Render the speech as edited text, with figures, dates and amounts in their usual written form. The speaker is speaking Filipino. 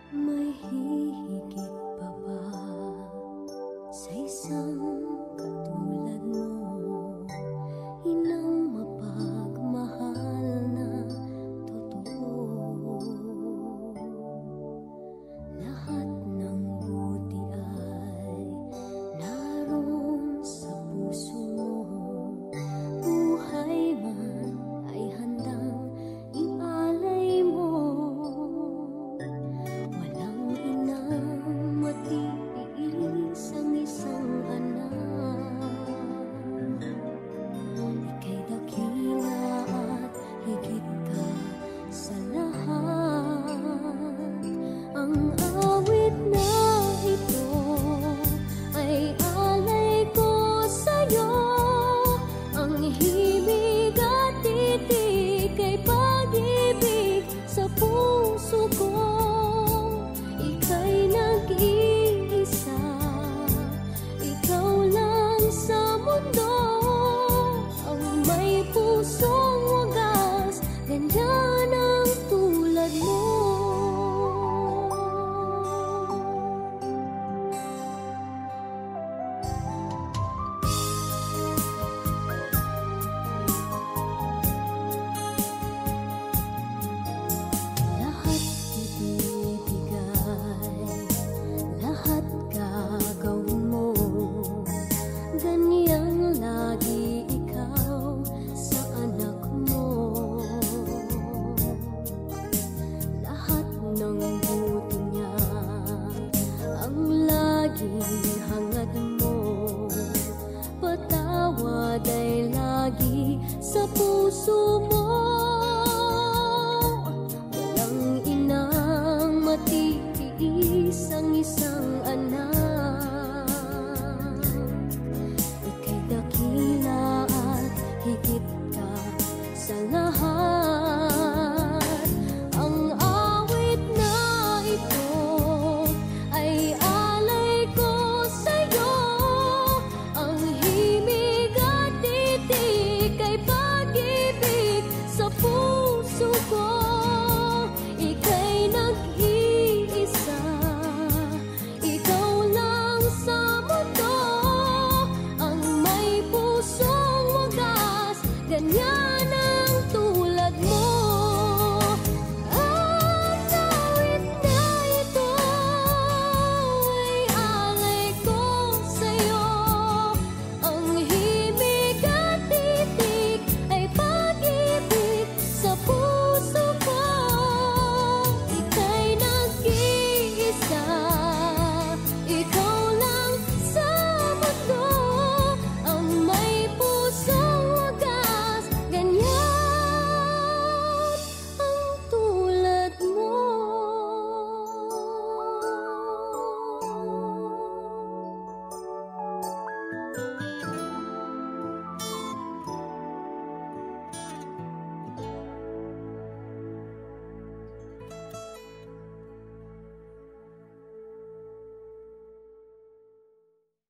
May hihigit pa ba sa isang katulad mo? Inang mapagmahal na totoo. Lahat ng buti ay naroon sa puso mo. Buhay man ay handang ialay mo. Walang inang matiis ang isang anak. Ika'y dakila at higit ka sa lahat. Ang awit na ito ay alay ko sa'yo. Ang himig at titik ay pag-ibig sa puso ko.